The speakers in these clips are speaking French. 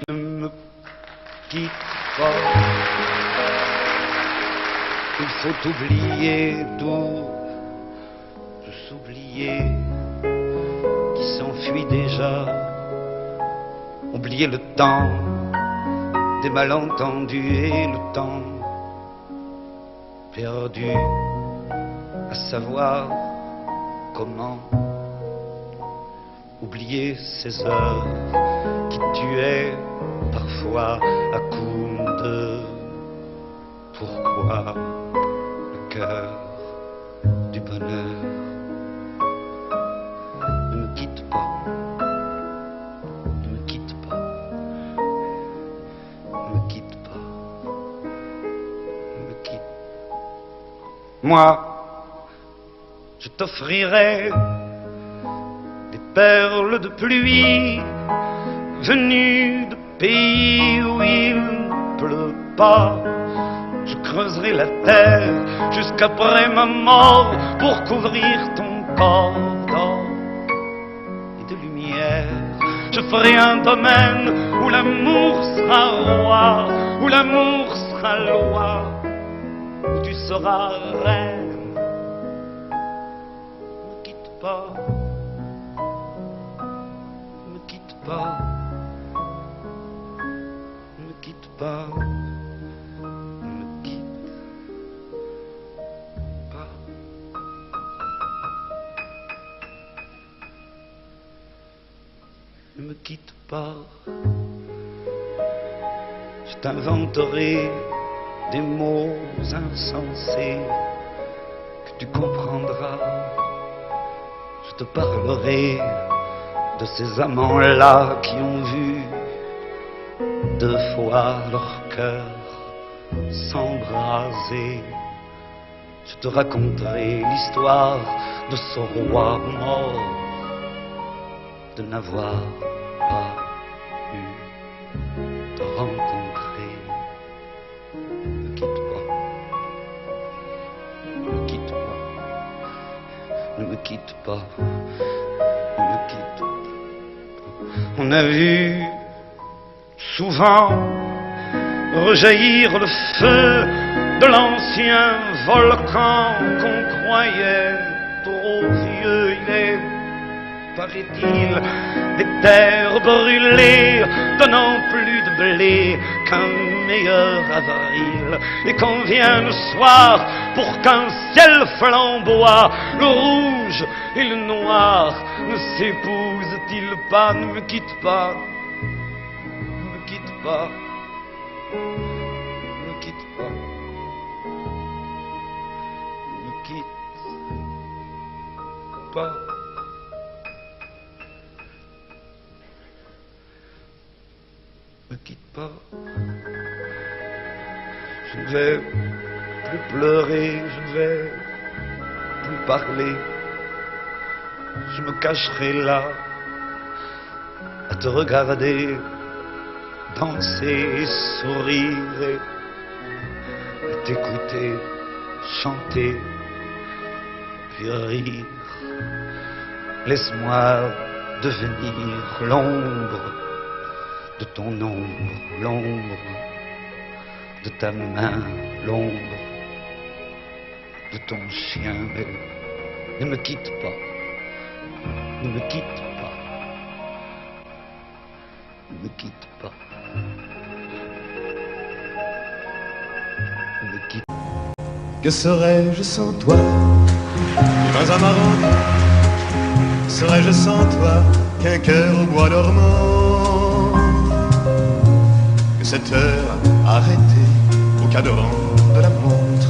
Ne me quitte pas. Il faut oublier tout, s'oublier qui s'enfuit déjà. Oublier le temps des malentendus et le temps perdu à savoir comment. Oublier ces heures qui tuaient parfois à coups de pourquoi le cœur du bonheur. Ne me quitte pas, ne me quitte pas, ne me quitte pas, ne me quitte. Moi, je t'offrirai des perles de pluie venues de pays où il ne pleut pas. Je creuserai la terre jusqu'après ma mort pour couvrir ton corps d'or et de lumière. Je ferai un domaine où l'amour sera roi, où l'amour sera loi, où tu seras reine. Ne me quitte pas, ne me quitte pas, ne me quitte pas. Ne me quitte pas, je t'inventerai des mots insensés que tu comprendras. Je te parlerai de ces amants-là qui ont vu 2 fois leur cœur s'embraser. Je te raconterai l'histoire de ce roi mort, de n'avoir pas pu te rencontrer. Ne me quitte pas, ne me quitte pas, ne me quitte pas, ne me quitte pas. On a vu souvent rejaillir le feu de l'ancien volcan qu'on croyait trop vieux. Il est, paraît-il, des terres brûlées, donnant plus de blé qu'un meilleur avril. Et qu'on vient le soir pour qu'un ciel flamboie, le rouge et le noir ne s'épousent-ils pas? Ne me quitte pas, ne me quitte pas, ne me quitte pas, ne me quitte pas. Ne me quitte pas. Je ne vais plus pleurer, je ne vais plus parler. Je me cacherai là à te regarder danser et sourire et t'écouter chanter puis rire. Laisse-moi devenir l'ombre de ton ombre, l'ombre de ta main, l'ombre de ton chien. Mais ne me quitte pas, ne me quitte pas, ne me quitte pas, ne me quitte pas. Que serais-je sans toi? Dans un marron, serais-je sans toi qu'un cœur au bois dormant? Que cette heure arrêtée au cadran de la montre?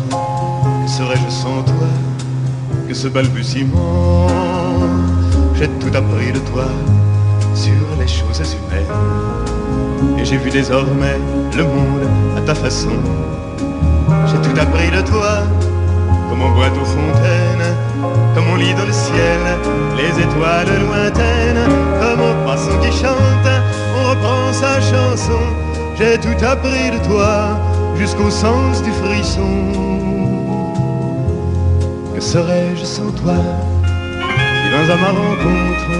Que serais-je sans toi que ce balbutiement? J'ai tout appris de toi sur les choses humaines, et j'ai vu désormais le monde à ta façon. J'ai tout appris de toi, comme on boit aux fontaines, comme on lit dans le ciel les étoiles lointaines, comme un passant qui chante, on reprend sa chanson. J'ai tout appris de toi, jusqu'au sens du frisson. Que serais-je sans toi? Dans à ma rencontre,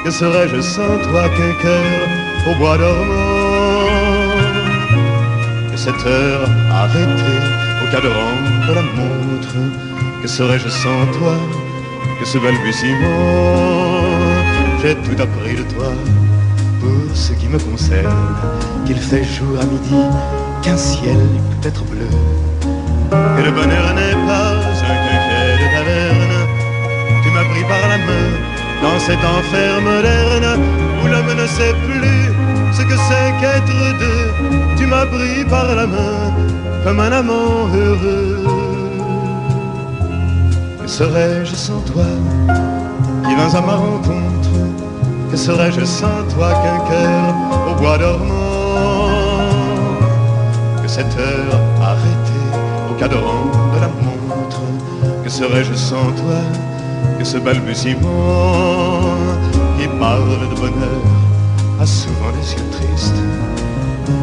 que serais-je sans toi qu'un cœur au bois dormant? cette heure arrêtée au cadran de la montre, que serais-je sans toi, que ce balbutiement? J'ai tout appris de toi pour ce qui me concerne, qu'il fait jour à midi, qu'un ciel peut être bleu, que le bonheur n'est pas un quinquet de taverne. Tu m'as pris par la main dans cet enfer moderne où l'homme ne sait plus ce que c'est qu'être deux. Tu m'as pris par la main comme un amant heureux. Que serais-je sans toi qui vins à ma rencontre? Que serais-je sans toi qu'un cœur au bois dormant? Que cette heure arrêtée au cadran de la montre, que serais-je sans toi, que ce balbutiement qui parle de bonheur a souvent des yeux tristes.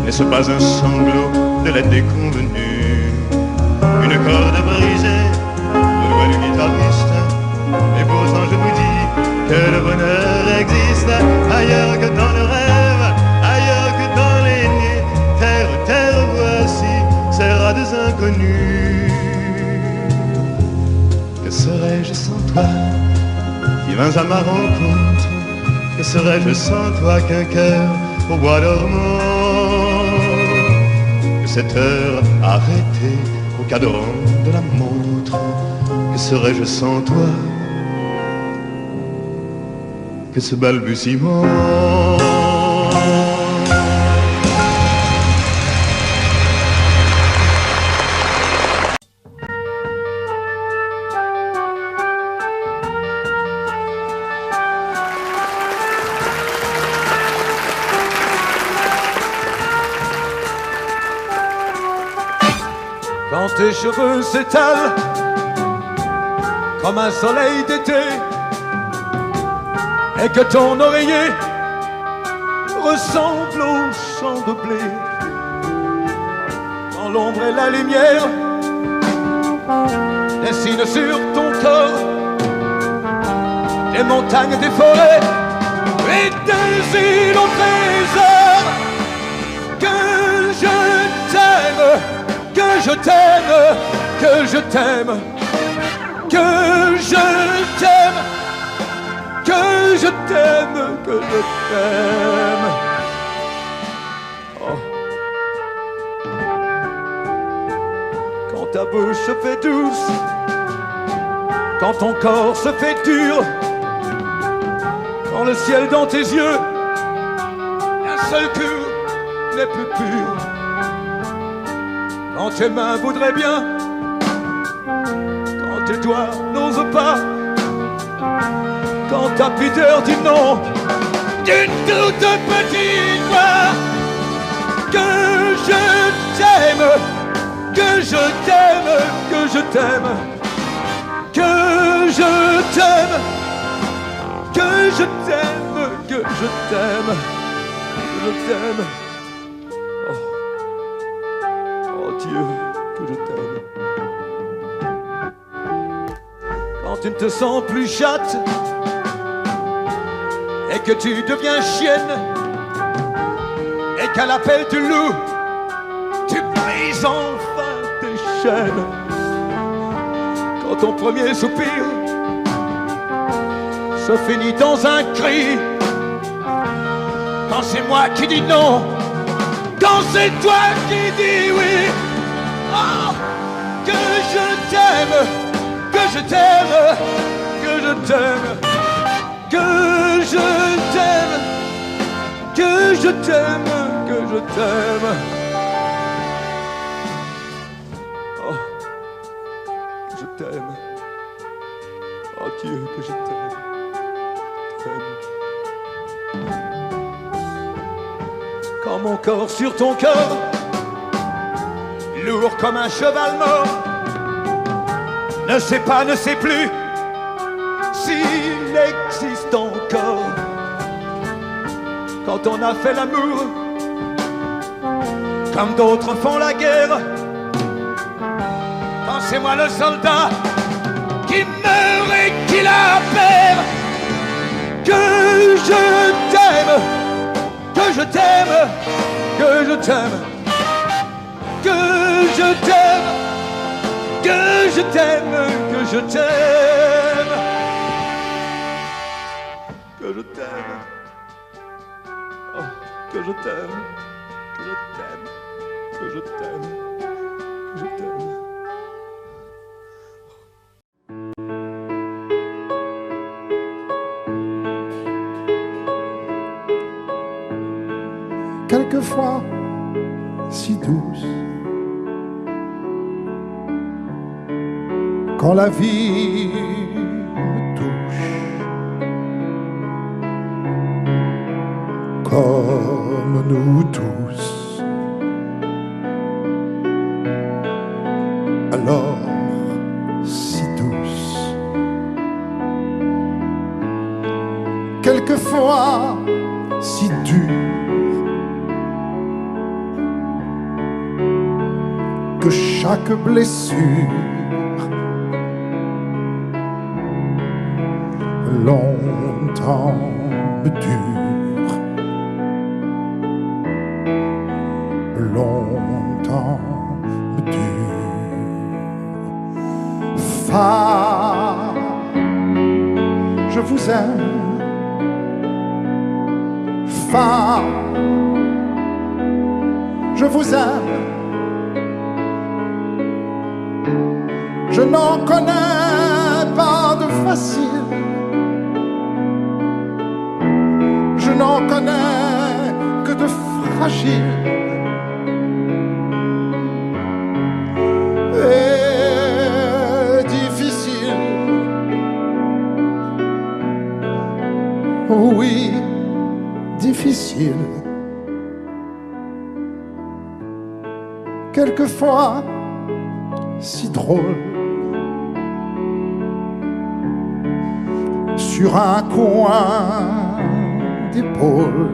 N'est-ce pas un sanglot de la déconvenue, une corde brisée au doigt du guitariste? Et pourtant je vous dis que le bonheur existe ailleurs que dans le rêve, ailleurs que dans les nuits. Terre, terre, voici ces rats inconnus. Que serais-je sans toi qui vins à ma rencontre? Que serais-je sans toi qu'un cœur au bois dormant? Que cette heure arrêtée au cadran de la montre, que serais-je sans toi, que ce balbutiement? Quand tes cheveux s'étalent comme un soleil d'été et que ton oreiller ressemble au champ de blé, quand l'ombre et la lumière dessinent sur ton corps des montagnes, des forêts et des îles au trésor, que je t'aime, que je t'aime, que je t'aime, que je t'aime, que je t'aime, que je t'aime. Oh. Quand ta bouche se fait douce, quand ton corps se fait dur, quand le ciel dans tes yeux, un seul cœur n'est plus pur, quand tes mains voudraient bien, quand tes doigts n'osent pas, quand ta pudeur dit non d'une toute petite voix, que je t'aime, que je t'aime, que je t'aime, que je t'aime, que je t'aime, que je t'aime, que je t'aime. Oh Dieu, que je t'aime. Quand tu ne te sens plus chatte et que tu deviens chienne et qu'à l'appel du loup tu brises enfin tes chaînes, quand ton premier soupir se finit dans un cri, quand c'est moi qui dis non, quand c'est toi qui dis oui, oh, que je t'aime, que je t'aime, que je t'aime, que je t'aime, que je t'aime, que je t'aime. Oh, que je t'aime. Oh Dieu, que je t'aime. Quand mon corps sur ton corps, lourd comme un cheval mort, ne sait pas, ne sait plus s'il existe encore. Quand on a fait l'amour, comme d'autres font la guerre, quand c'est moi le soldat qui meurt et qui la perd, que je t'aime, que je t'aime, que je t'aime, que je t'aime, que je t'aime, que je t'aime, que je t'aime, oh, que je t'aime, que je t'aime, que je t'aime, que je t'aime. Quelquefois si douce, quand la vie me touche, comme nous tous, alors si douce. Quelquefois si dure, que chaque blessure longtemps me dure, longtemps me dure. Femme, je vous aime. Femme, je vous aime. Je n'en connais pas de facile, je n'en connais que de fragile. Et difficile, oui, difficile. Quelquefois si drôle, sur un coin d'épaule.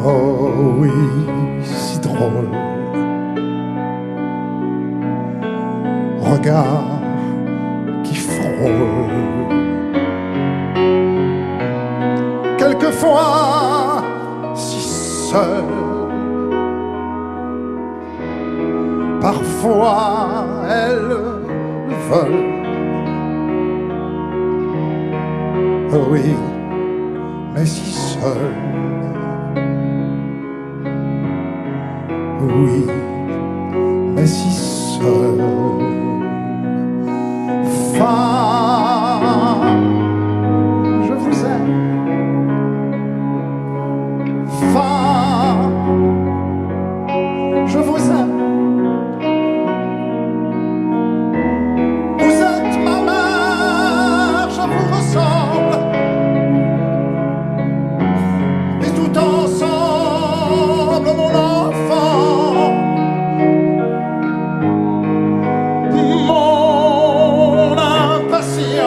Oh oui, si drôle. Regard qui frôle. Quelquefois si seul, parfois elles veulent. Oh oui, mais si seul. Oui, mais si seul. Femme, je vous aime. Femme, je vous aime. Vous êtes ma mère, je vous ressemble. Et tout ensemble, mon enfant, mon impatience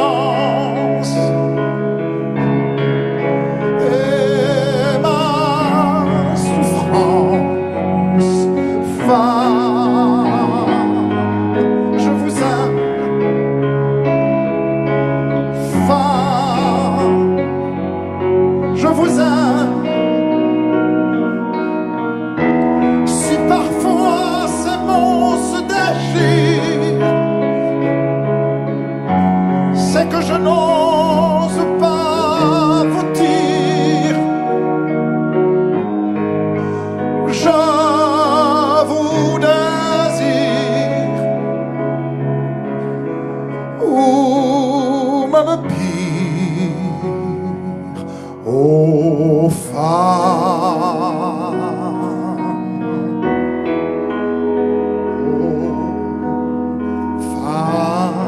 et ma souffrance. Femme, je vous aime. Femme, je vous aime. Si parfois ces mots se déchirent, c'est que je n'ose pas vous dire. Je vous désire, ou même pire, ô femme, ô femme.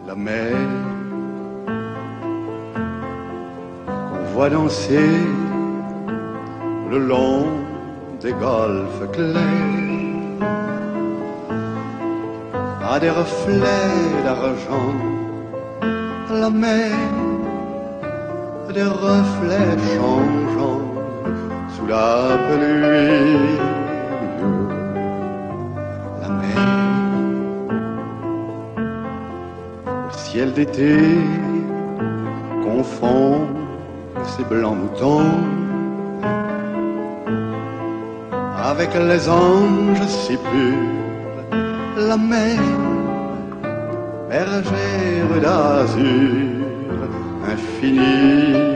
La mer qu'on voit danser le long des golfes clairs a des reflets d'argent. La mer a des reflets changeants sous la pluie. La mer au ciel d'été confond ces blancs moutons avec les anges si purs. La mer, bergère d'azur infinie.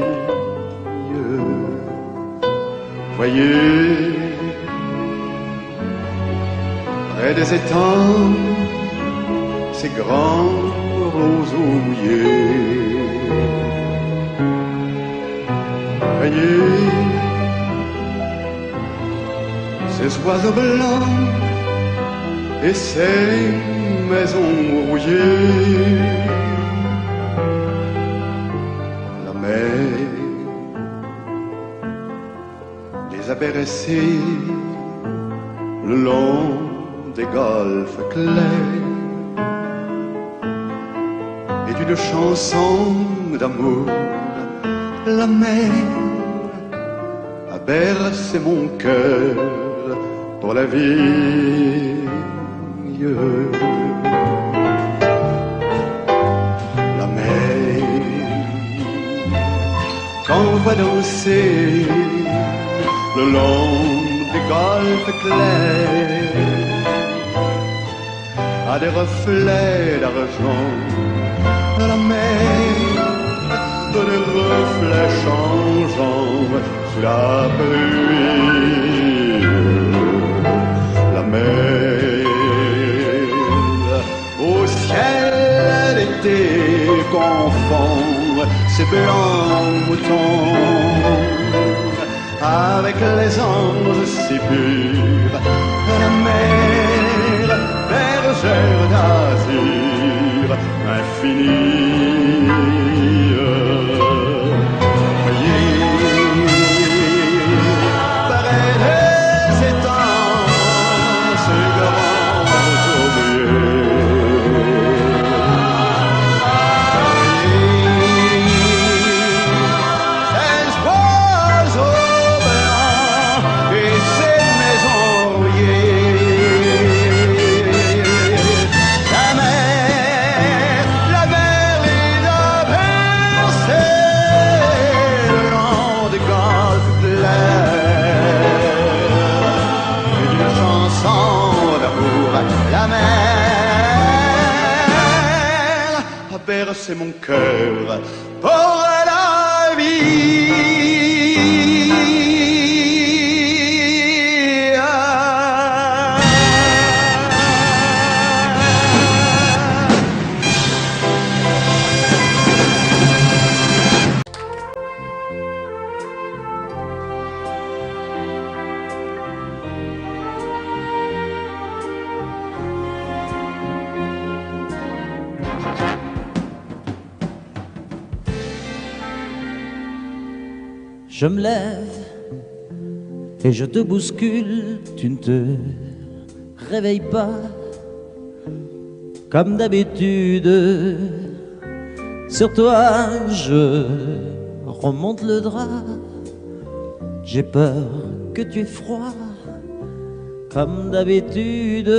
Voyez, près des étangs, ces grands roseaux mouillés. Voyez, ces oiseaux blancs et ces maisons rouillées. La mer les a bercés le long des golfes clairs et d'une chanson d'amour. La mer a bercé mon cœur pour la vie. La mer, quand on voit danser le long des golfes clairs, à des reflets d'argent. La mer, des reflets changeants sous la pluie. La mer, au ciel d'été confond ces blancs moutons avec les anges si purs. La mer, bergère d'azur infinie. Près des étangs, ces grands roseaux mouillés. Ces oiseaux blancs et ces maisons rouillées. La mer, il a bercé le long des golfes clairs et d'une chanson d'amour. La mer a bercé mon cœur pour la vie. Je me lève et je te bouscule, tu ne te réveilles pas comme d'habitude. Sur toi, je remonte le drap. J'ai peur que tu aies froid comme d'habitude.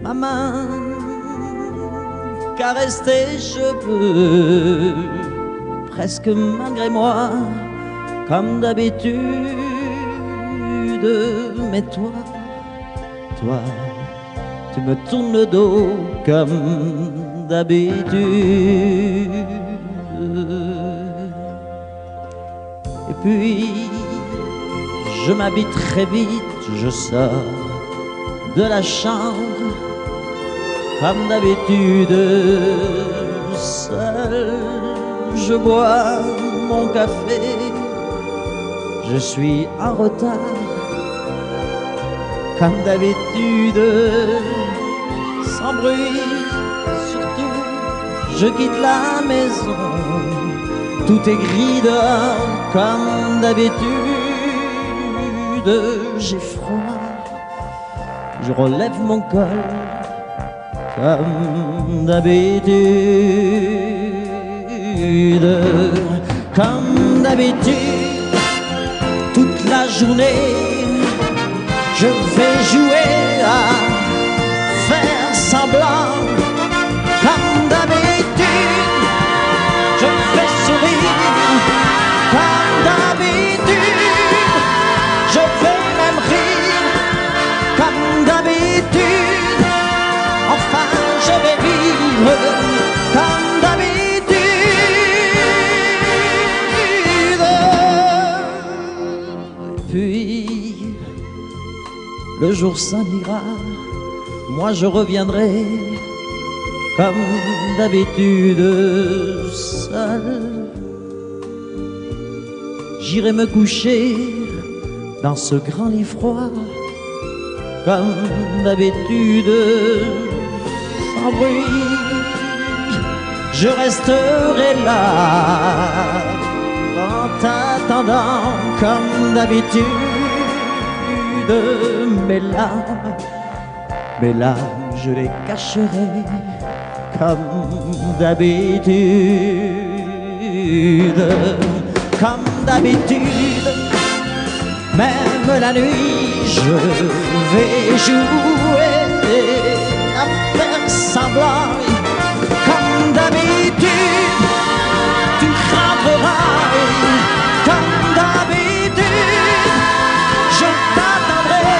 Ma main caresse tes cheveux presque malgré moi, comme d'habitude. Mais toi, tu me tournes le dos comme d'habitude. Et puis, je m'habille très vite, je sors de la chambre comme d'habitude. Seul, je bois mon café, je suis en retard, comme d'habitude, sans bruit, surtout, je quitte la maison, tout est gris dehors, comme d'habitude, j'ai froid, je relève mon col, comme d'habitude. Comme d'habitude, la journée, je vais jouer à faire semblant. Comme d'habitude, je vais sourire. Comme d'habitude, je vais même rire. Comme d'habitude, enfin je vais vivre. Comme d'habitude. Puis le jour s'en ira, moi je reviendrai comme d'habitude seul. J'irai me coucher dans ce grand lit froid, comme d'habitude sans bruit. Je resterai là en t'attendant comme d'habitude. Mes larmes, je les cacherai comme d'habitude. Comme d'habitude, même la nuit, je vais jouer à faire semblant. Comme d'habitude, tu rentreras. Comme d'habitude, je t'attendrai.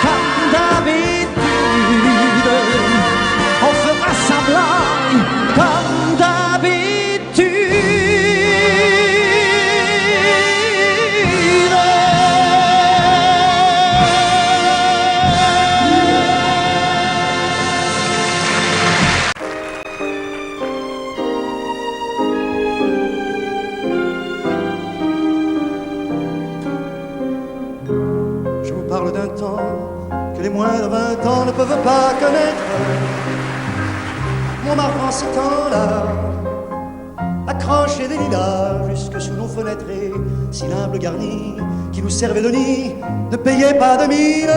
Comme d'habitude, on fera semblant. Comme d'habitude. Je vous parle d'un temps que les moins de 20 ans ne peuvent pas connaître. Montmartre en ce temps-là, accroché des lilas jusque sous nos fenêtres, et si l'humble garni qui nous servait de nid ne payait pas de mine.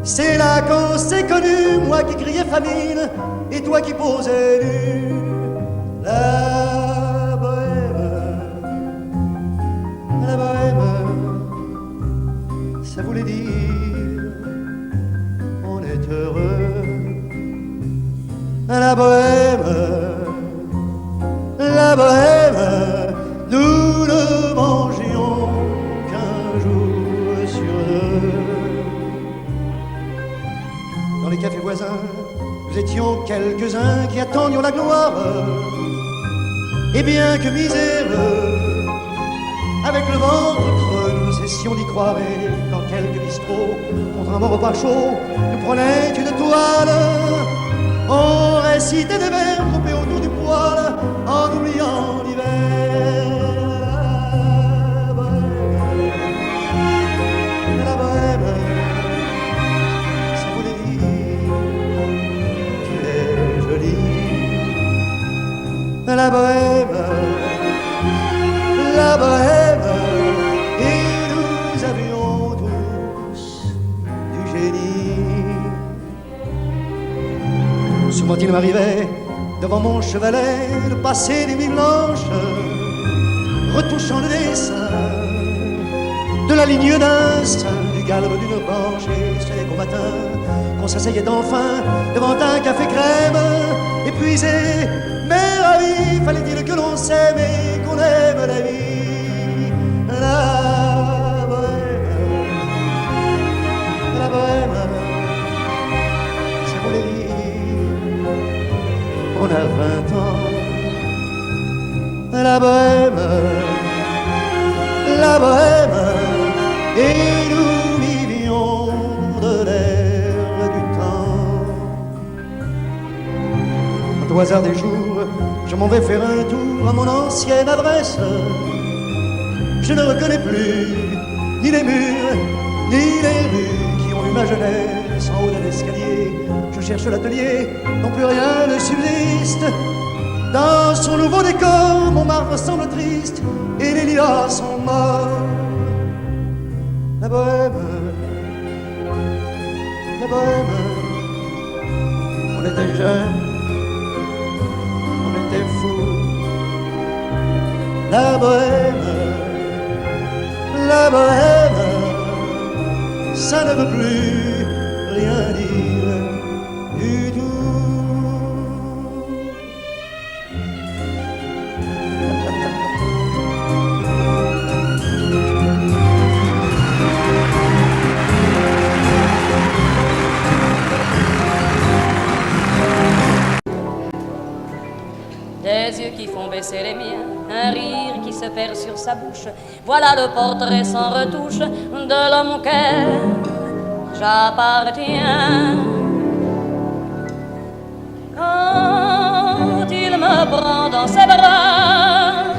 C'est là qu'on s'est connus, moi qui criais famine et toi qui posais nu. La bohème, ça voulait dire on est heureux. La bohème, nous ne mangions qu'un jour sur deux. Dans les cafés voisins, nous étions quelques-uns qui attendions la gloire. Et bien que miséreux, avec le ventre creux, nous cessions d'y croire. Et quand quelques bistrots, contre un bon repas chaud, nous prenaient une toile, on récitait des vers groupés autour du poêle, en oubliant l'hiver. La bohème, ça voulait dire tu es jolie. La bohème, et nous avions tous du génie. Souvent il m'arrivait devant mon chevalet de passer des nuits blanches, retouchant le dessin de la ligne d'un sein, du galbe d'une branche. Et c'est qu'au matin qu'on s'asseyait enfin devant un café crème, épuisé mais ravi. Fallait-il que l'on s'aime et qu'on aime la vie. La bohème, ça voulait dire on a 20 ans. La bohème, et nous vivions de l'air du temps. Quant au hasard des jours, je m'en vais faire un tour à mon ancienne adresse. Je ne reconnais plus ni les murs, ni les rues qui ont eu ma jeunesse. En haut d'un escalier, je cherche l'atelier dont plus rien ne subsiste. Dans son nouveau décor, Montmartre semble triste et les lilas sont morts. La bohème, on était jeunes, on était fous. La bohème, la bohème, ça ne veut plus rien dire du tout. Des yeux qui font baisser les miens, un rire qui se perd sur sa bouche. Voilà le portrait sans retouche de l'homme auquel j'appartiens. Quand il me prend dans ses bras,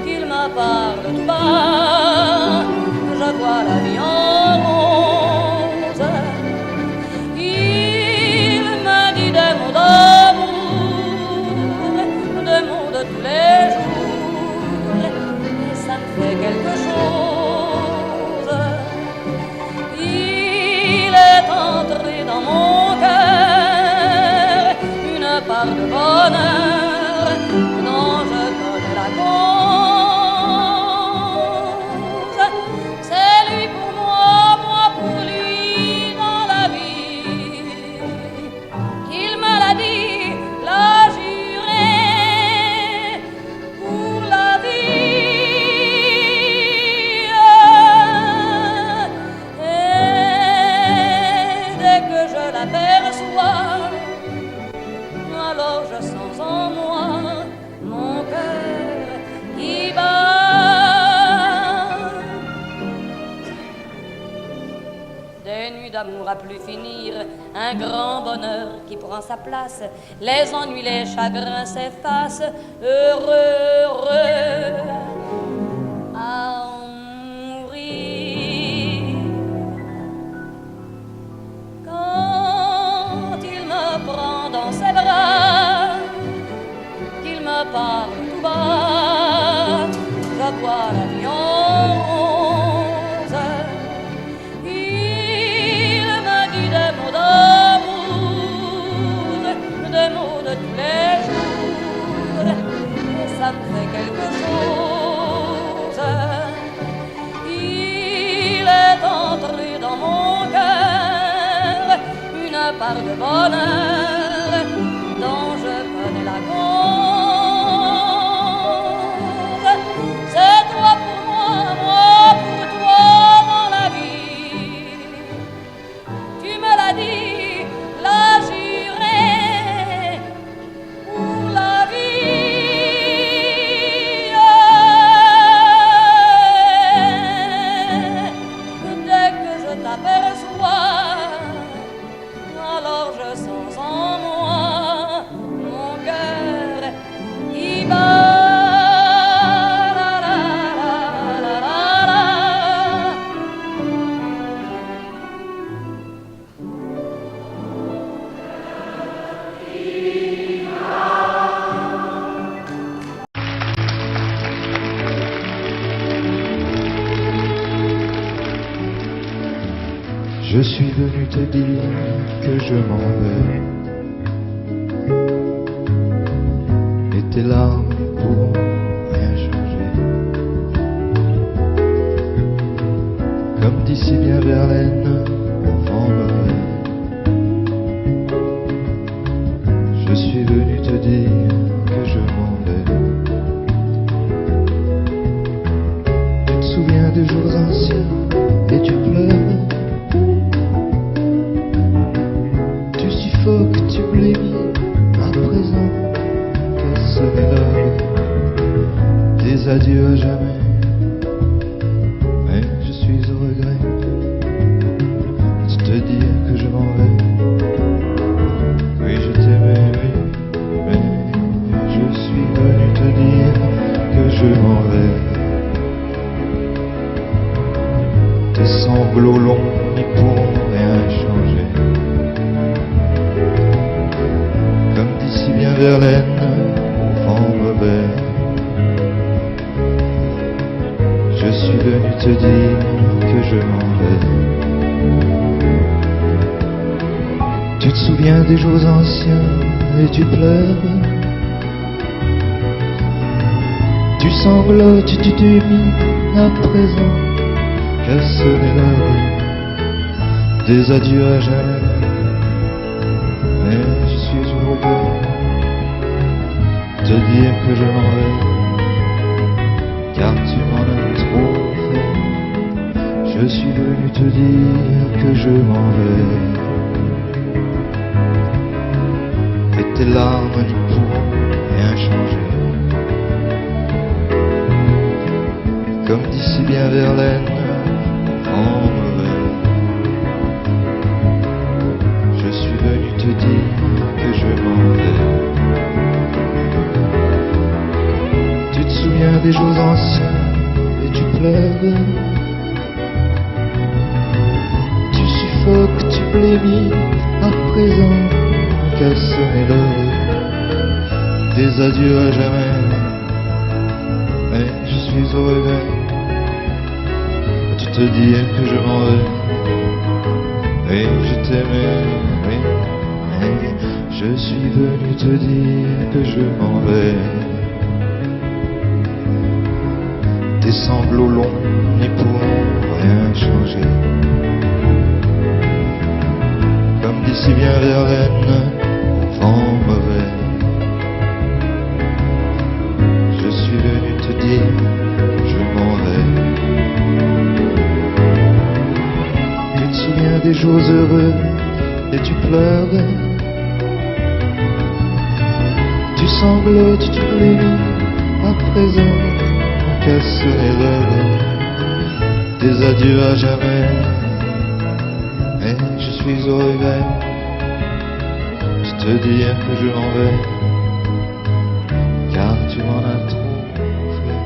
qu'il me parle tout bas, je vois la vie en rose. Il me dit des mots d'amour, des mots de tous les jours, et ça me fait quelque chose. Il est entré dans mon cœur une part de bonheur dont je connais la cause. C'est lui pour moi, moi pour lui dans la vie. Il me l'a dit, l'a juré pour la vie. Et dès que je l'aperçois, alors je sens en moi mon cœur qui bat. Des nuits d'amour à plus finir, un grand bonheur qui prend sa place, les ennuis, les chagrins s'effacent, heureux, heureux à en mourir. Quand il me prend dans ses bras, qu'il me parle tout bas, je vois la vie en rose. Il me dit des mots d'amour, des mots de tous les jours, et ça me fait quelque chose. Il est entré dans mon cœur une part de bonheur dont je connais la cause. C'est toi pour moi, moi pour toi dans la vie. Tu me l'as dit, l'as juré pour la vie. Dès que je t'aperçois, alors je sens en moi mon cœur qui bat. La, la, la, la, la, la. Je suis venu te dire que je m'en vais, et tes larmes ne pourront rien changer. Comme dit si bien Verlaine, vent mauvais. Je suis venu te dire que je m'en vais. Tu te souviens des jours anciens et tu pleures. Faut que tu blémis à présent, que ce n'est l'heure des adieux à jamais. Mais je suis au regret de te dire que je m'en vais. Oui, je t'aimais, oui, mais je suis venu te dire que je m'en vais. Tes sanglots longs n'y pourront rien changer. Comme dit si bien Verlaine, vent mauvais. Je suis venu te dire que je m'en vais. Tu te souviens des jours anciens et tu pleures. Tu sanglotes, tu t'humides à présent qu'à sonner l'heure des adieux à jamais. Mais je suis au regret de dire que je m'en vais, car tu m'en as trop fait. Je suis venu te dire que je m'en vais, et tes larmes n'y pourront rien changer. Comme dit si bien Verlaine, en mauvais. Je suis venu te dire que je m'en vais. Tu te souviens des jours anciens et tu pleures. Tu suffoques, tu blémis à présent qu'à sonner l'heure des adieux à jamais. Mais je suis au regret de te dire que je m'en vais. Et je t'aimais, oui, mais je suis venu te dire que je m'en vais. Tes sanglots longs n'y pourront rien changer. Comme dit si bien Verlaine, vent mauvais. Je suis venu te dire que je m'en vais. Tu te souviens des jours heureux et tu pleures. Tu sanglotes, tu blémis à présent qu'à sonner l'heure des adieux à jamais. Et je suis au regret de te dire que je m'en vais, car tu m'en as trop fait.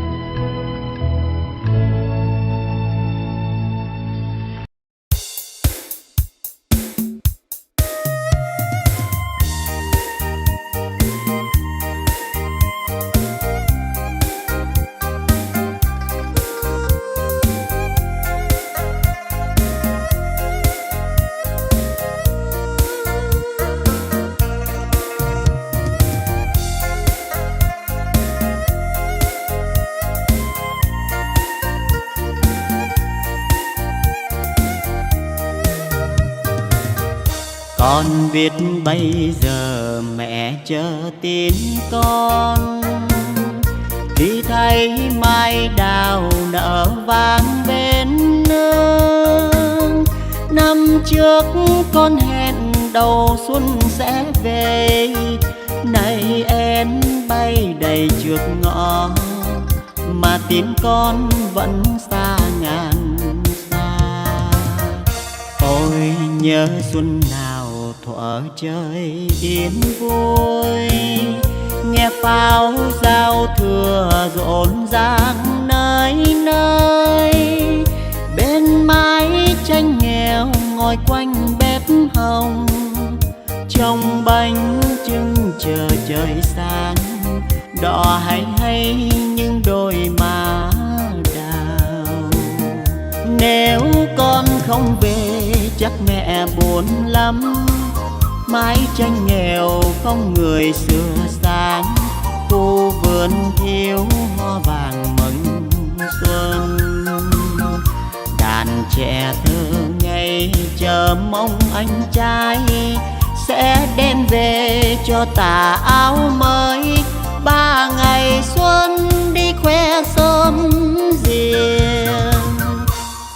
Con biết bây giờ mẹ chờ tin con, khi thấy mai đào nở vàng bên nương. Năm trước con hẹn đầu xuân sẽ về, nay én bay đầy trước ngõ, mà tin con vẫn xa ngàn xa. Ôi nhớ xuân nào thuở trời yên vui, nghe pháo giao thừa rộn ràng nơi nơi. Bên mái tranh nghèo ngồi quanh bếp hồng, trông bánh trưng chờ trời sáng, đỏ hay hay những đôi má đào. Nếu con không về chắc mẹ buồn lắm, mái tranh nghèo không người xưa sáng, khu vườn thiếu hoa vàng mừng xuân. Đàn trẻ thơ ngây chờ mong anh trai sẽ đem về cho tà áo mới. 3 ngày xuân đi khoe sớm riêng,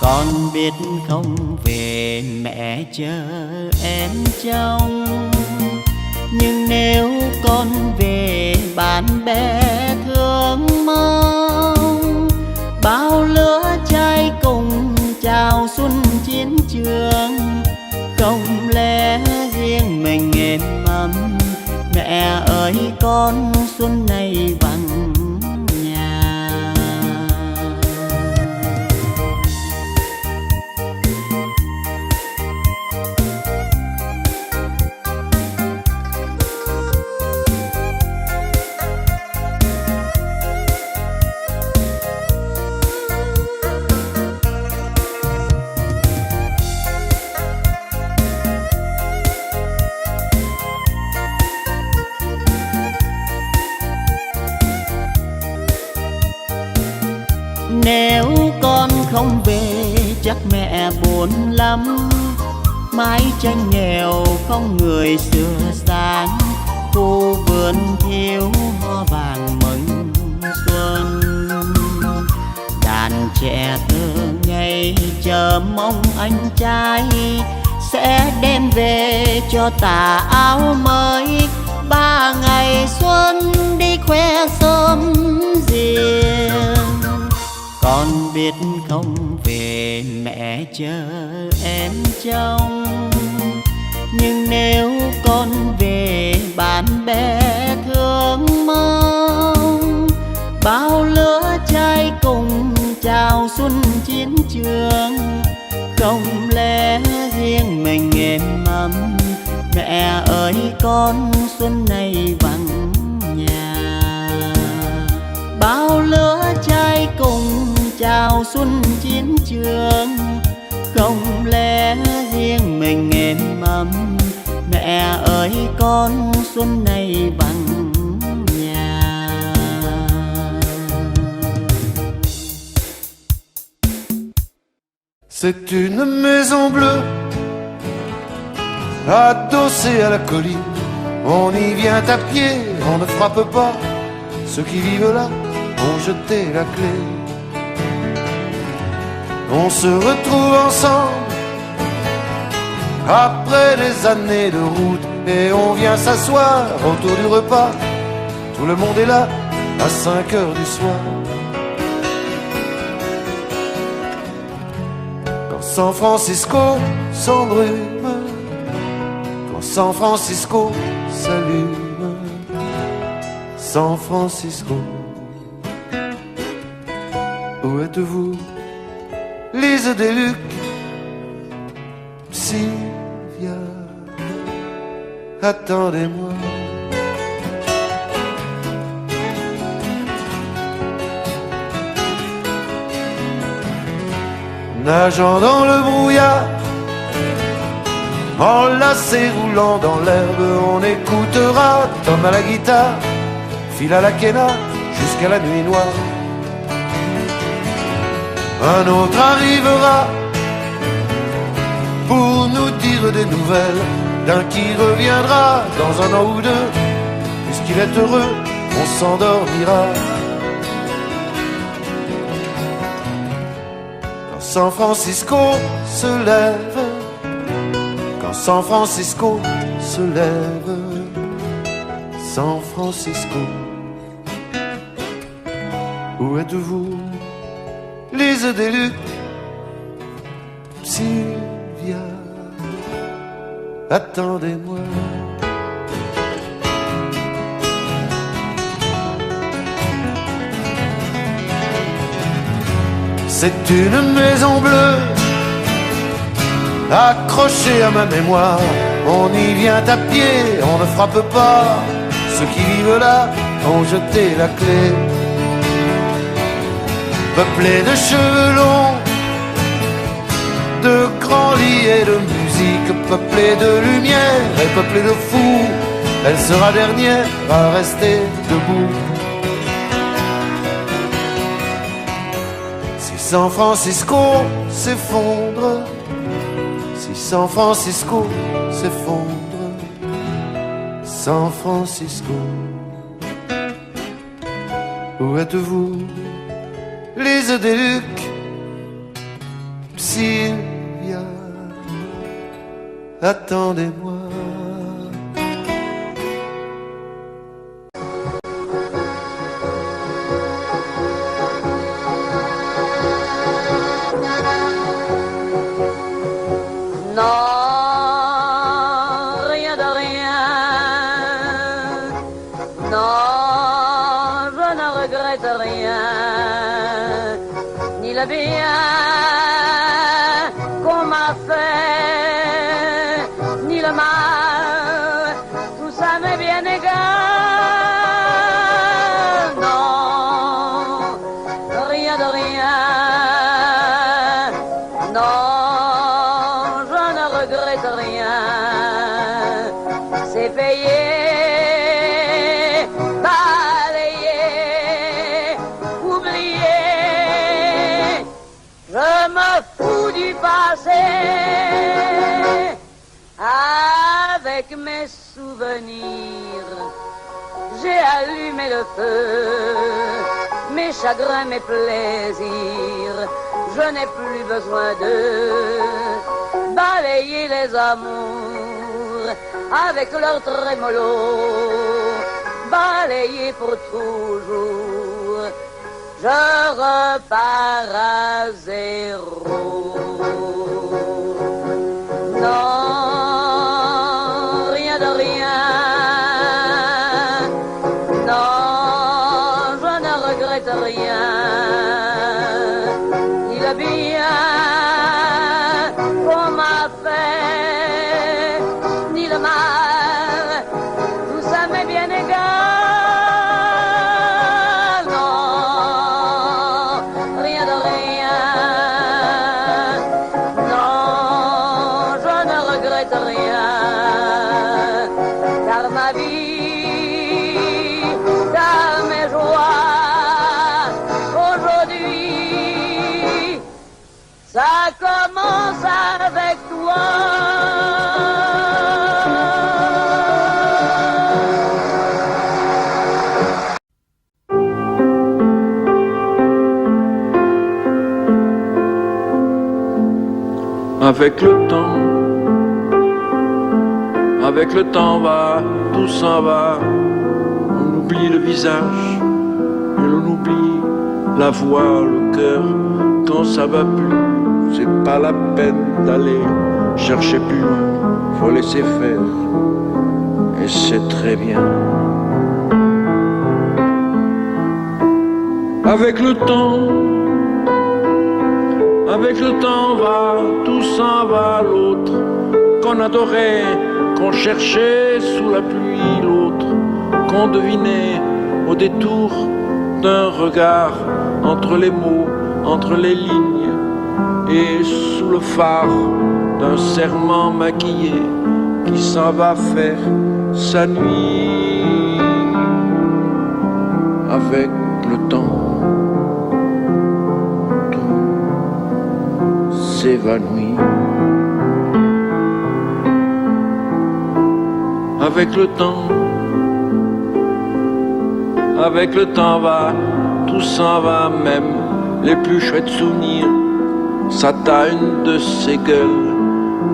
con biết không về mẹ chờ em trông. Nhưng nếu con về bạn bè thương mong, bao lứa trai cùng chào xuân chiến trường. Không lẽ riêng mình êm ấm, mẹ ơi con xuân này vắng nhà. Nếu con không về chắc mẹ buồn lắm. Mái tranh nghèo không người sửa sáng, khu vườn thiếu hoa vàng mừng xuân. Đàn trẻ thơ ngây chờ mong anh trai sẽ đem về cho tà áo mới. 3 ngày xuân đi khoe sớm riêng. Con biết không về mẹ chờ em trông, nhưng nếu con về bạn bè thương mong. Bao lứa trai cùng chào xuân chiến trường, không lẽ riêng mình êm ấm. Mẹ ơi con xuân này vắng nhà. Bao lứa trai cùng chào xuân chiến trường, không lẽ riêng mình êm ấm. Mẹ ơi con xuân này vắng nhà. C'est une maison bleue adossée à la colline. On y vient à pied, on ne frappe pas. Ceux qui vivent là ont jeté la clé. On se retrouve ensemble après des années de route, et on vient s'asseoir autour du repas. Tout le monde est là à 5 heures du soir. Quand San Francisco s'embrume, quand San Francisco s'allume, San Francisco, où êtes-vous? Lise Deluc, Sylvia, attendez-moi. Nageant dans le brouillard, enlacé roulant dans l'herbe, on écoutera Tom à la guitare, Phil à la quena, jusqu'à la nuit noire. Un autre arrivera pour nous dire des nouvelles d'un qui reviendra dans un an ou deux. Puisqu'il est heureux, on s'endormira. Quand San Francisco se lève, quand San Francisco se lève, San Francisco, où êtes-vous? Lise Deluc, Sylvia, attendez-moi. C'est une maison bleue accrochée à ma mémoire. On y vient à pied, on ne frappe pas. Ceux qui vivent là ont jeté la clé. Peuplée de cheveux longs, de grands lits et de musique, peuplée de lumière et peuplée de fous, elle sera dernière à rester debout. Si San Francisco s'effondre, si San Francisco s'effondre, San Francisco, où êtes-vous? Lise Deluc, Sylvia, attendez-moi. Non, rien de rien. Non, je ne regrette rien. Ni le bien qu'on m'a fait, ni le mal, tout ça m'est bien égal. Non, rien de rien. Non, je ne regrette rien. C'est payé, balayé, oublié. avec mes souvenirs, j'ai allumé le feu, mes chagrins, mes plaisirs, je n'ai plus besoin de balayer les amours avec leur trémolo, balayer pour toujours, je repars à zéro. Non, rien de rien, non, je ne regrette rien, ni le bien qu'on m'a fait, ni le mal, tout ça m'est bien égal, non, rien de rien, non, je ne regrette rien, car ma vie, car mes joies, aujourd'hui, ça commence avec toi. Avec le temps va, tout s'en va, on oublie le visage, et l'on oublie la voix, le cœur, quand ça va plus, c'est pas la peine d'aller chercher plus loin, faut laisser faire, et c'est très bien. Avec le temps va, tout s'en va, l'autre qu'on adorait, qu'on cherchait sous la pluie, l'autre qu'on devinait au détour d'un regard, entre les mots, entre les lignes, et sous le phare d'un serment maquillé qui s'en va faire sa nuit. Avec le temps, s'évanouit. Avec le temps va, tout s'en va, même les plus chouettes souvenirs. Ça t'a une de ces gueules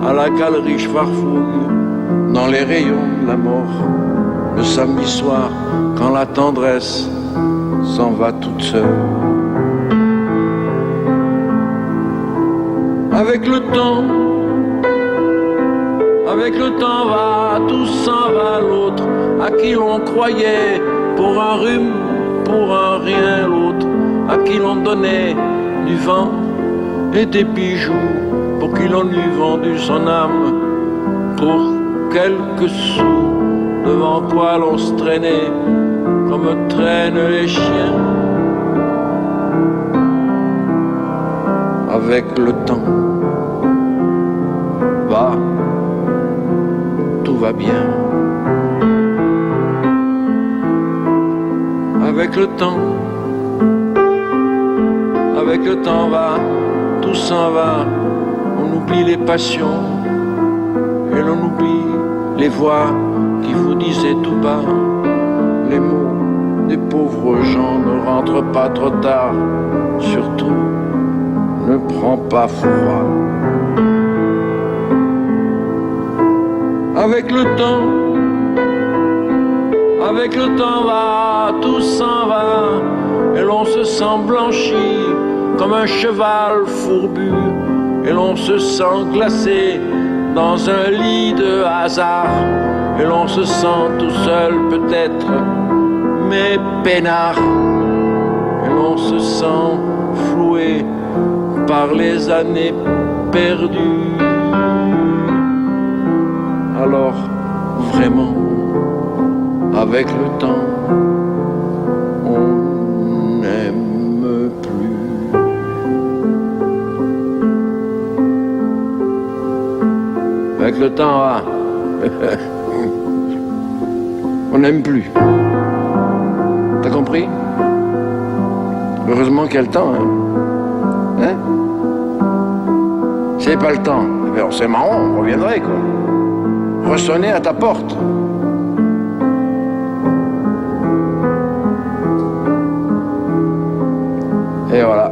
à la galerie Farfouille, dans les rayons de la mort, le samedi soir, quand la tendresse s'en va toute seule. Avec le temps va, tout s'en va, l'autre à qui l'on croyait pour un rhume, pour un rien, l'autre à qui l'on donnait du vent et des bijoux, pour qui l'on eût vendu son âme pour quelques sous, devant quoi l'on se traînait comme traînent les chiens. Avec le temps va, tout va bien. Avec le temps va, tout s'en va, on oublie les passions et l'on oublie les voix qui vous disaient tout bas les mots des pauvres gens. Ne rentre pas trop tard, surtout ne prends pas froid. Avec le temps va, tout s'en va, et l'on se sent blanchi comme un cheval fourbu, et l'on se sent glacé dans un lit de hasard, et l'on se sent tout seul peut-être, mais peinard, et l'on se sent floué par les années perdues. Alors, vraiment, avec le temps, on n'aime plus. Avec le temps, on n'aime plus. T'as compris? Heureusement qu'il y a le temps, hein? C'est pas le temps, ben, c'est marrant, on reviendrait, quoi. Ressonner à ta porte. Et voilà.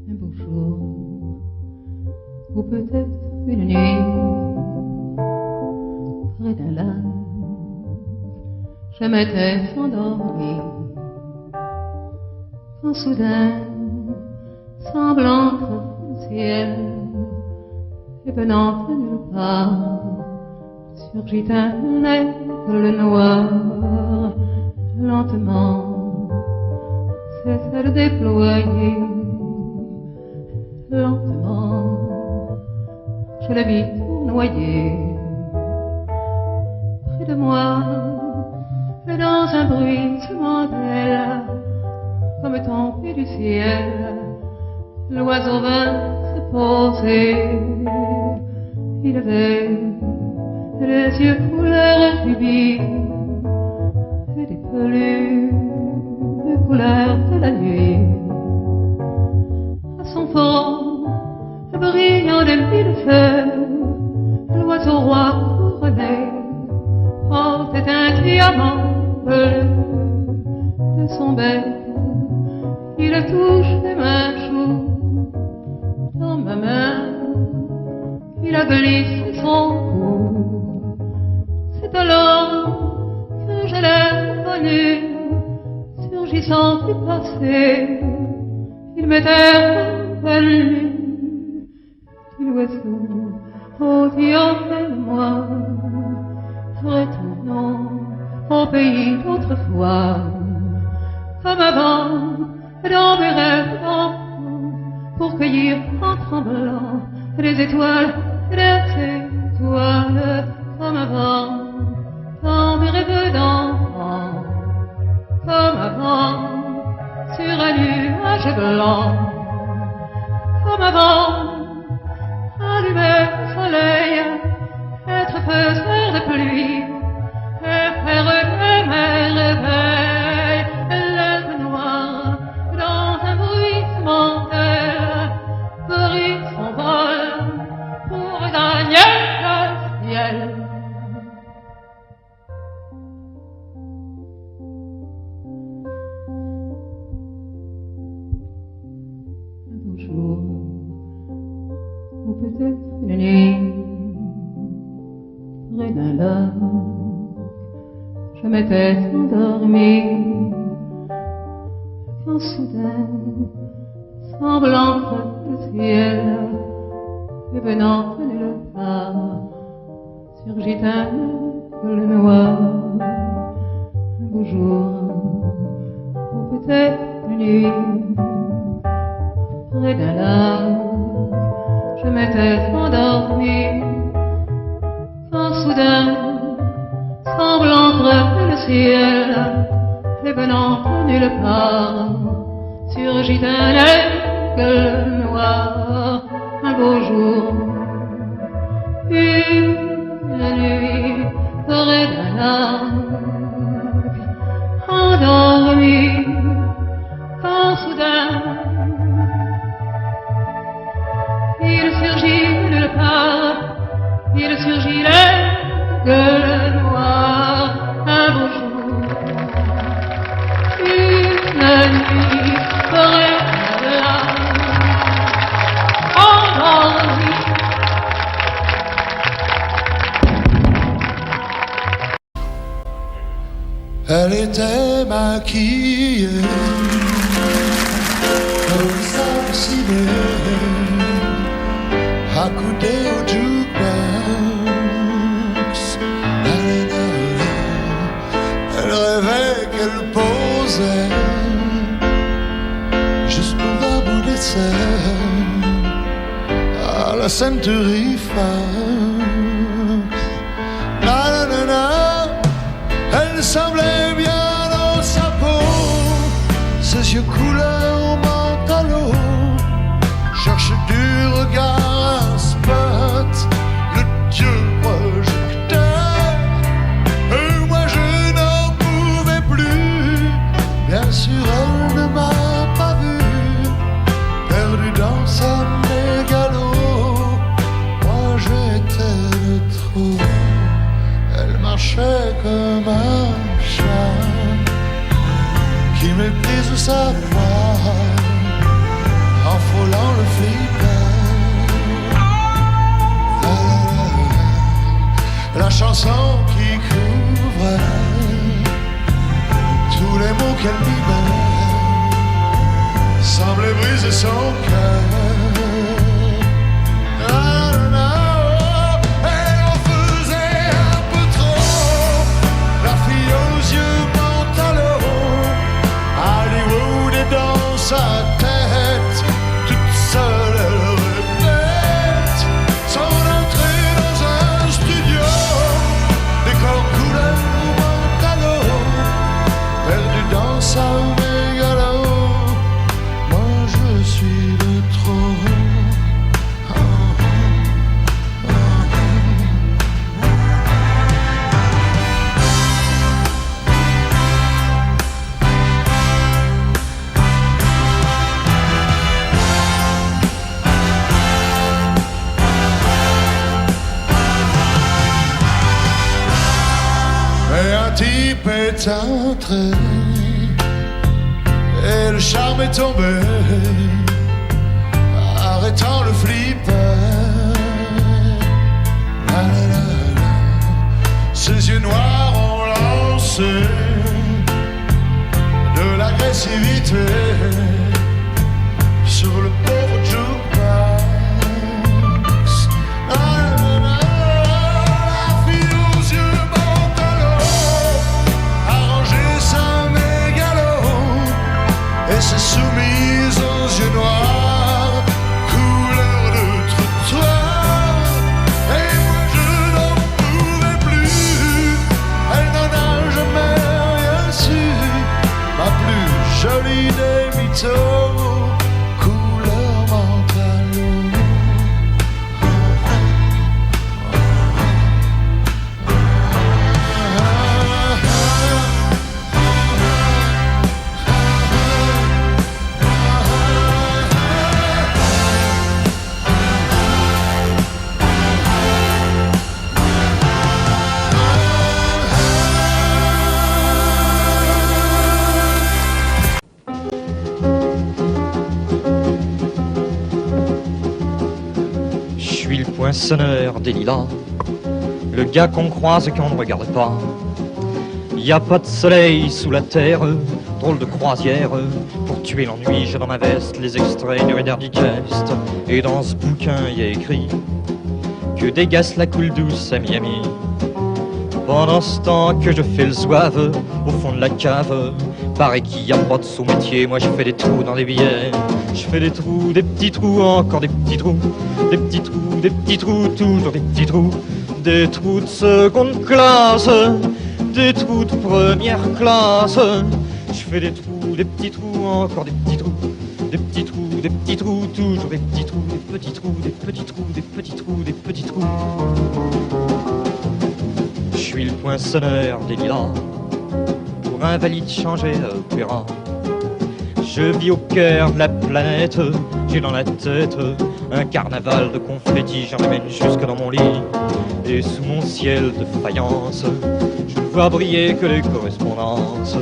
Un beau jour, ou peut-être une nuit, près d'un lac, je m'étais endormi, quand soudain, semblant le ciel, et venant de nulle part, surgit un aigle noir, lentement, cessa de déployer. Lentement, je l'ai vis noyer près de moi, et dans un bruissement d'aile, comme tombé du ciel, l'oiseau vint se poser. Il avait les yeux couleur rubis et des peluches couleur de la nuit. Son front, brillant de mille feux, l'oiseau roi couronné portait un diamant bleu. De son bec, il touchait ma joue. Dans ma main, il a glissé son cou. C'est alors que je l'ai connu, surgissant du passé. Il m'était revenu du l'oiseau auprès de moi, retournons au pays d'autrefois, comme avant, dans mes rêves d'enfant, pour cueillir en tremblant les étoiles, comme avant, dans mes rêves d'enfant, comme avant, sur un nuage blanc, comme avant, allumer le soleil, être faiseur de pluie, et faire de merveilles, l'aigle noir, dans un bruissement d'aile, brille son vol, pour gagner le ciel. Ou peut-être une nuit, près d'un lac, je m'étais endormi, quand soudain, semblant le ciel, et venant de nulle part, surgit un aigle noir. Un beau jour, ou peut-être une nuit, près d'un lac, je m'étais endormi, quand soudain, semblant entre le ciel, et venant de nulle part, surgit un aigle noir. Un beau jour, une nuit, près d'un lac, endormi, quand soudain, il surgit nulle part, il surgit l'aigle noir. Un beau jour, une nuit, près d'un lac, endormi. Elle était maquillée comme ça ciné, accoudée au jukebox. Elle rêvait qu'elle posait juste pour un bout d'essai à la Century Fox. regard un spot, le dieu projecteur. Et moi je n'en pouvais plus. Bien sûr elle ne m'a pas vu, perdu dans sa mégalo. Moi j'étais de trop. Elle marchait comme un chat qui méprise sa voix en frôlant le flipper. La chanson qui couvre tous les mots qu'elle libère semblait briser son cœur. Et on faisait un peu trop la fille aux yeux pantalons. Hollywood est dans sa tête, toute seule elle répète son entrée dans un studio, décor couleur pantalon, perdu dans sa mégalo. Moi je suis de trop. Et un type est entré et le charme est tombé, arrêtant le flipper. La, la, la, la. Ses yeux noirs ont lancé de l'agressivité sur le pauvre jukebox. La, la, la, la fille aux yeux pantalons a rangé sa mégalo et s'est soumise aux yeux noirs, couleur de trottoir. Et moi je n'en pouvais plus, elle n'en a jamais rien su. Ma plus jolie des mythos, couleur mentalo. Je suis le poinçonneur des lilas, le gars qu'on croise et qu'on ne regarde pas. Y a pas de soleil sous la terre, drôle de croisière. Pour tuer l'ennui, j'ai dans ma veste les extraits du Reader Digest. Et dans ce bouquin, y a écrit que dégasse la coule douce à Miami. Pendant ce temps que je fais le zouave au fond de la cave, paraît qu'il y a pas de sous-métier, moi je fais des trous dans les billets. Je fais des trous, des petits trous, encore des petits trous, des petits trous, des petits trous, toujours des petits trous. Des trous de seconde classe, des trous de première classe. Je fais des trous, des petits trous, encore des petits trous, des petits trous, des petits trous, toujours des petits trous, des petits trous, des petits trous, des petits trous, des petits trous. Je suis le poinçonneur des lilas, pour invalide changer opéra. Je vis au cœur de la planète, j'ai dans la tête un carnaval de confettis, j'en amène jusque dans mon lit. Et sous mon ciel de faïence, je ne vois briller que les correspondances.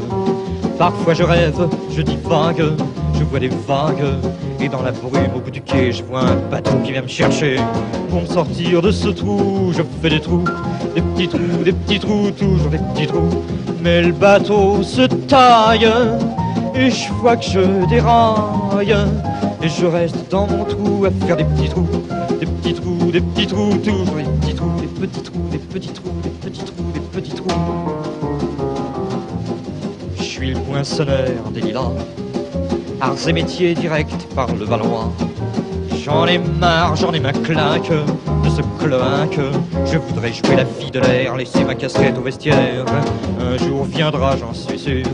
Parfois je rêve, je divague, je vois des vagues. Et dans la brume au bout du quai, je vois un bateau qui vient me chercher. Pour me sortir de ce trou, je fais des trous, des petits trous, toujours des petits trous. Mais le bateau se taille, et je vois que je déraille. Et je reste dans mon trou à faire des petits trous, des petits trous, des petits trous, toujours des petits trous, des petits trous, des petits trous, des petits trous, des petits trous. Je suis le poinçonneur des lilas, arts et métiers directs par le Valois. J'en ai marre, j'en ai ma claque de ce cloaque. Je voudrais jouer la fille de l'air, laisser ma casquette au vestiaire. Un jour viendra, j'en suis sûr,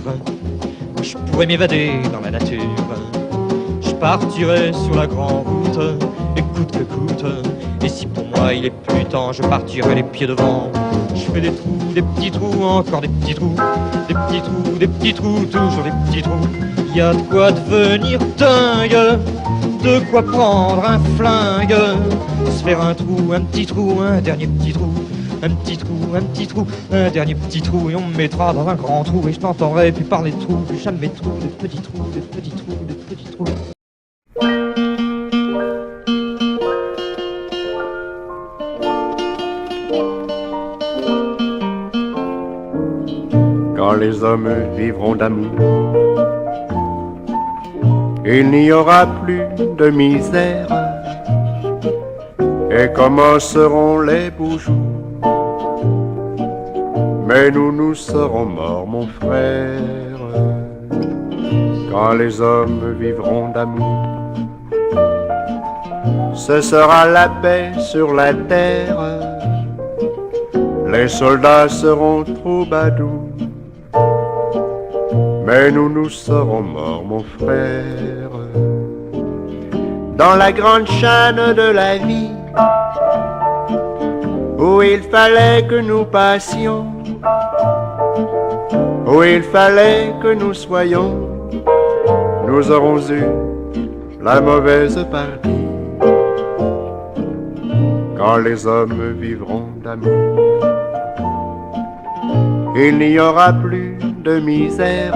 où je pourrais m'évader dans la nature. Je partirai sur la grande route, coûte que coûte. Et si pour moi il est plus temps, je partirai les pieds devant. Je fais des trous, des petits trous, encore des petits trous, des petits trous, des petits trous, toujours des petits trous. Y a de quoi devenir dingue, de quoi prendre un flingue, se faire un trou, un petit trou, un dernier petit trou, un petit trou, un petit trou, un dernier petit trou, et on me mettra dans un grand trou, et je t'entendrai plus parler de trous, plus jamais de trous, de petits trous, de petits trous, de petits trous. Quand les hommes vivront d'amour, il n'y aura plus de misère, et commenceront les beaux jours. Mais nous serons morts, mon frère, quand les hommes vivront d'amour. Ce sera la paix sur la terre, les soldats seront troubadours. Mais nous serons morts, mon frère, dans la grande chaîne de la vie, où il fallait que nous passions, où il fallait que nous soyons. Nous aurons eu la mauvaise partie, quand les hommes vivront d'amour. Il n'y aura plus de misère,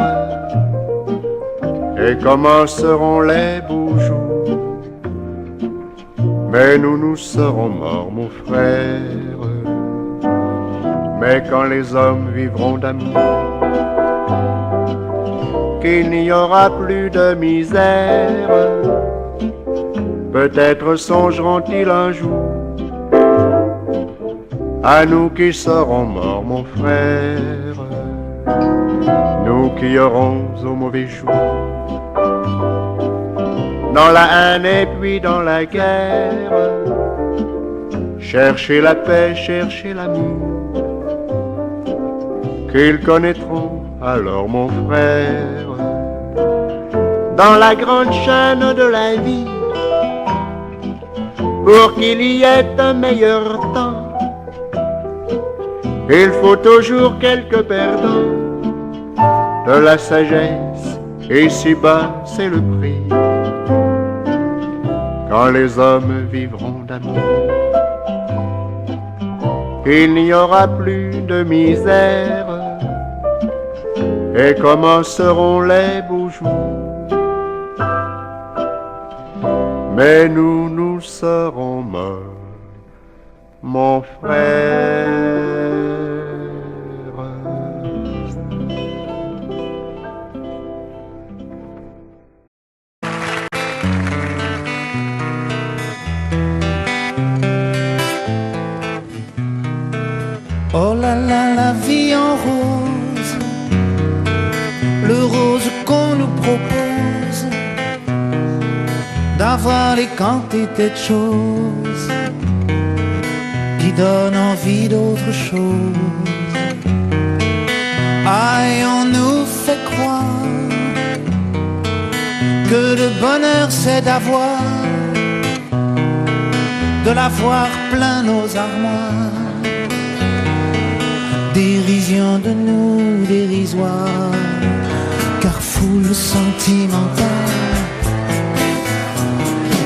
et commenceront les beaux jours. Mais nous serons morts, mon frère, mais quand les hommes vivront d'amour, qu'il n'y aura plus de misère, peut-être songeront-ils un jour à nous qui serons morts, mon frère, nous qui aurons au mauvais jour, dans la haine et puis dans la guerre, chercher la paix, chercher l'amour, qu'ils connaîtront alors, mon frère, dans la grande chaîne de la vie, pour qu'il y ait un meilleur temps. Il faut toujours quelques perdants, de la sagesse, et si bas c'est le prix, quand les hommes vivront d'amour. Il n'y aura plus de misère, et commenceront les beaux jours. Mais nous serons morts, mon frère. Oh là là, la vie en rose, le rose qu'on nous propose, d'avoir les quantités de choses qui donnent envie d'autre chose. Aïe, on nous fait croire que le bonheur c'est d'avoir, de l'avoir plein nos armoires. Dérision de nous dérisoire, car foule sentimentale.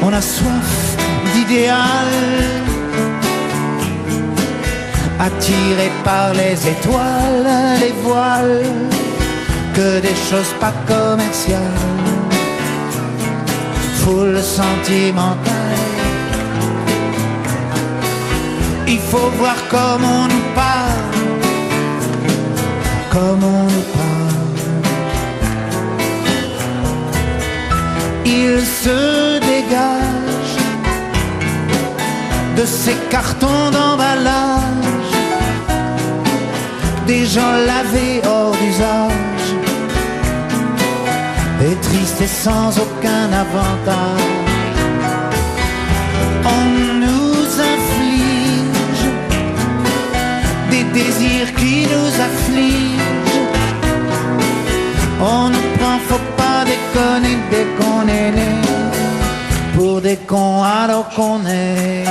On a soif d'idéal, attiré par les étoiles, les voiles, que des choses pas commerciales. Foule sentimentale, il faut voir comment on nous parle, comme on nous parle. Il se dégage de ces cartons d'emballage, des gens lavés hors d'usage, et tristes et sans aucun avantage. On nous inflige des désirs qui nous affligent. On nous prend, faut pas déconner dès qu'on est né pour des cons alors qu'on est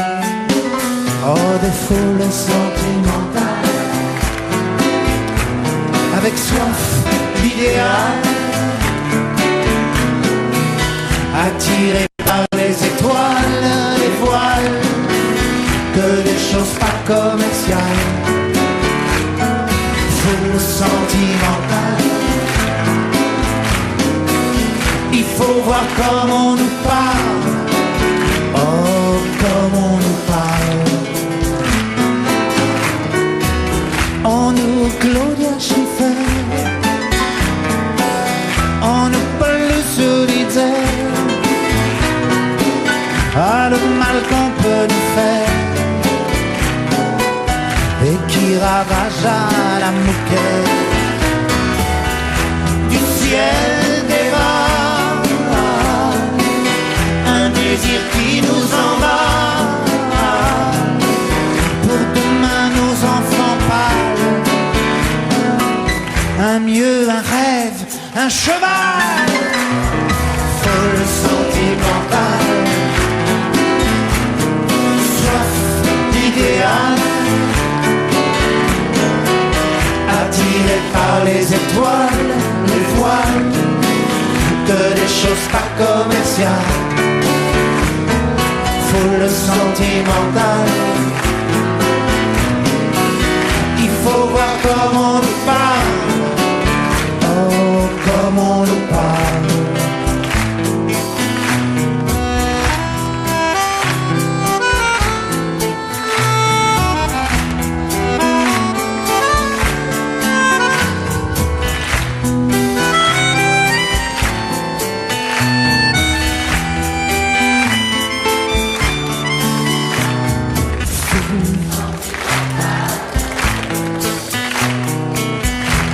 des foules sentimentales, avec soif d'idéal, attirés par les étoiles, les voiles, que des choses pas commerciales, foule sentimentale. Il faut voir comme on nous parle, oh comme on nous parle. On nous Claudia Schiffer, on nous Paul Solitaire, ah le mal qu'on peut nous faire, et qui ravage à la moquette du ciel des vents, un désir qui nous emballe, pour demain nos enfants pâles, un mieux, un rêve, un cheval, folle sentimentale, soif d'idéal, attiré par les étoiles, les voiles, que des choses pas commerciales, foule sentimentale. Il faut voir comme on nous parle, oh comme on nous parle.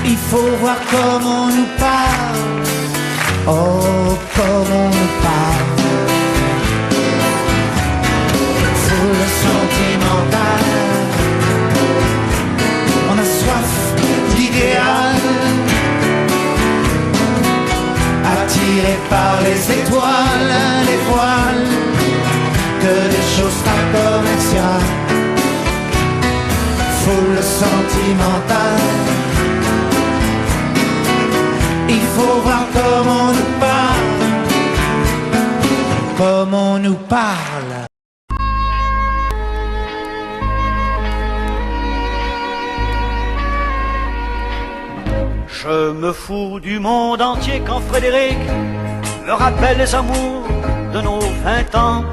Il faut voir comme on nous parle, oh comme on nous parle. Foule sentimentale, on a soif d'idéal, attiré par les étoiles, les voiles, que des choses pas commerciales, foule sentimentale. Il faut voir comme on nous parle, comme on nous parle. Je me fous du monde entier quand Frédéric me rappelle les amours de nos 20 ans,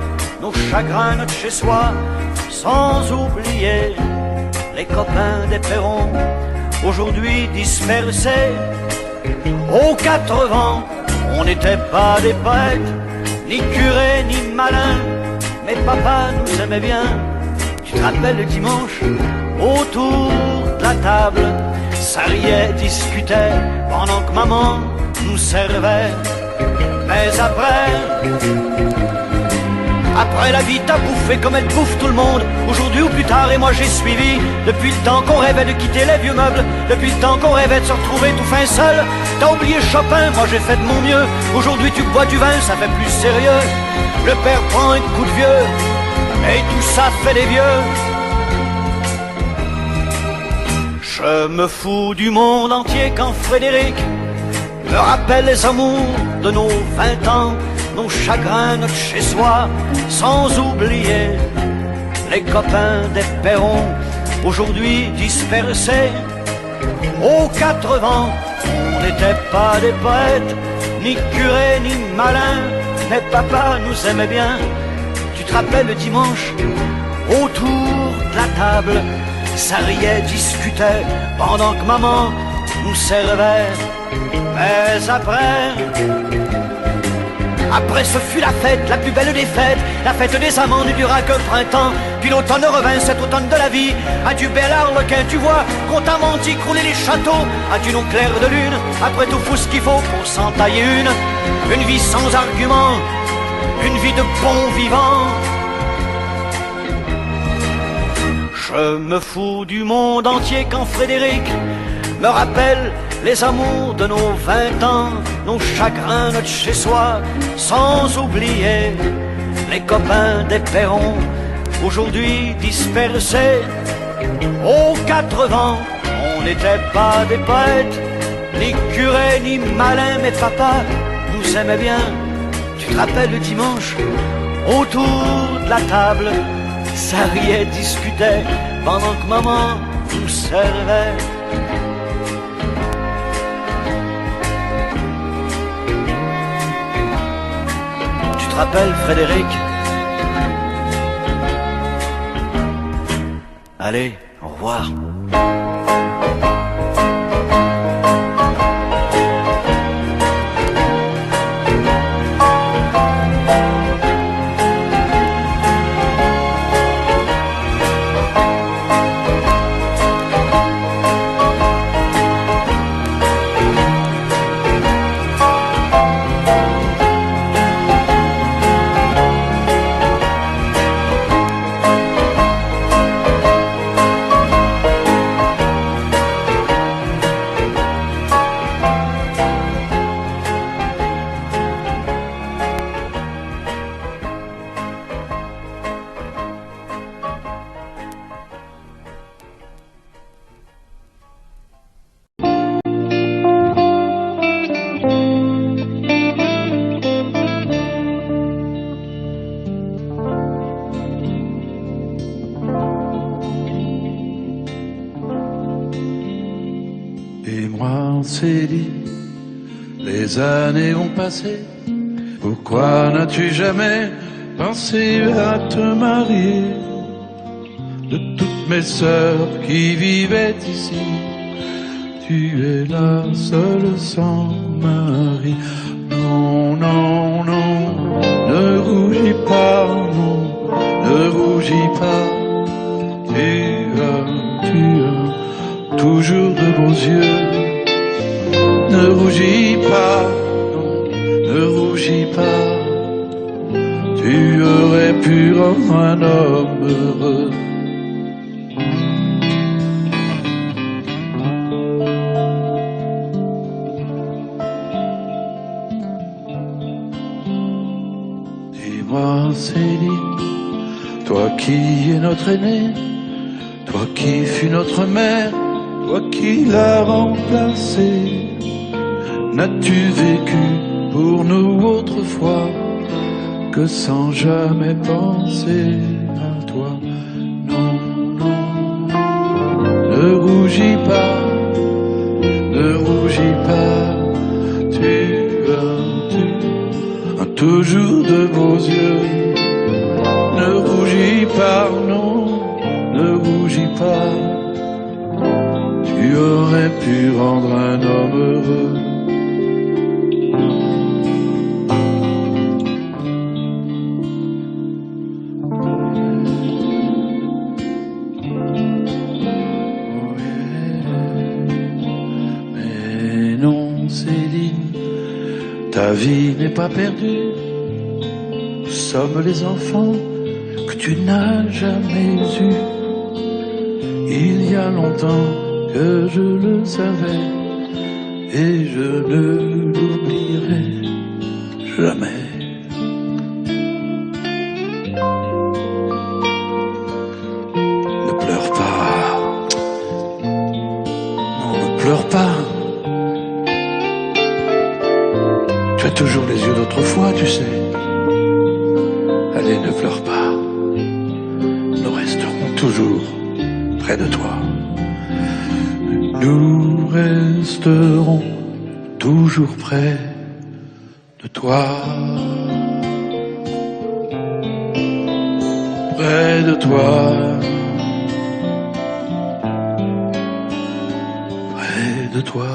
nos chagrins, notre chez-soi, sans oublier les copains des perrons, aujourd'hui dispersés aux 4 vents. On n'était pas des poètes, ni curés, ni malins, mais papa nous aimait bien. Tu te rappelles le dimanche, autour de la table, ça riait, discutait, pendant que maman nous servait. Mais après la vie t'a bouffé comme elle bouffe tout le monde, aujourd'hui ou plus tard, et moi j'ai suivi. Depuis le temps qu'on rêvait de quitter les vieux meubles, depuis le temps qu'on rêvait de se retrouver tout fin seul. T'as oublié Chopin, moi j'ai fait de mon mieux. Aujourd'hui tu bois du vin, ça fait plus sérieux. Le père prend un coup de vieux, et tout ça fait des vieux. Je me fous du monde entier quand Frédéric me rappelle les amours de nos 20 ans, nos chagrins, notre chez-soi, sans oublier les copains des perrons, aujourd'hui dispersés aux 4 vents. On n'était pas des poètes, ni curés, ni malins, mais papa nous aimait bien. Tu te rappelles le dimanche, autour de la table, ça riait, discutait, pendant que maman nous servait. Mais après ce fut la fête, la plus belle des fêtes, la fête des amants ne dura que le printemps. Puis l'automne revint, cet automne de la vie. Adieu bel arlequin, tu vois, qu'on t'a menti, crouler les châteaux. Adieu non clair de lune, après tout faut ce qu'il faut pour s'en tailler une vie sans argument, une vie de bon vivant. Je me fous du monde entier quand Frédéric me rappelle les amours de nos 20 ans, nos chagrins, notre chez-soi, sans oublier mes copains des perrons, aujourd'hui dispersés aux 80, on n'était pas des poètes, ni curés, ni malins, mais papa nous aimait bien. Tu te rappelles le dimanche, autour de la table, ça riait, discutait, pendant que maman nous servait. Tu te rappelles, Frédéric? Allez, au revoir. Céline, les années ont passé. Pourquoi n'as-tu jamais pensé à te marier? De toutes mes sœurs qui vivaient ici, tu es la seule sans mari. Non, non, non, ne rougis pas, non, ne rougis pas. Tu as toujours de beaux yeux. Ne rougis pas, non, ne rougis pas. Tu aurais pu rendre un homme heureux. Dis-moi, Céline, toi qui es notre aînée, toi qui fus notre mère, toi qui l'as remplacée. N'as-tu vécu pour nous autrefois que sans jamais penser à toi? Non, non, ne rougis pas, ne rougis pas. Tu as toujours de beaux yeux. Ne rougis pas, non, ne rougis pas. Tu aurais pu rendre un homme heureux. Ta vie n'est pas perdue, nous sommes les enfants que tu n'as jamais eus. Il y a longtemps que je le savais et je ne l'oublierai jamais. Ne pleure pas, non, ne pleure pas. Tu as toujours les yeux d'autrefois, tu sais. Allez, ne pleure pas. Nous resterons toujours près de toi. Nous resterons toujours près de toi. Près de toi. Près de toi.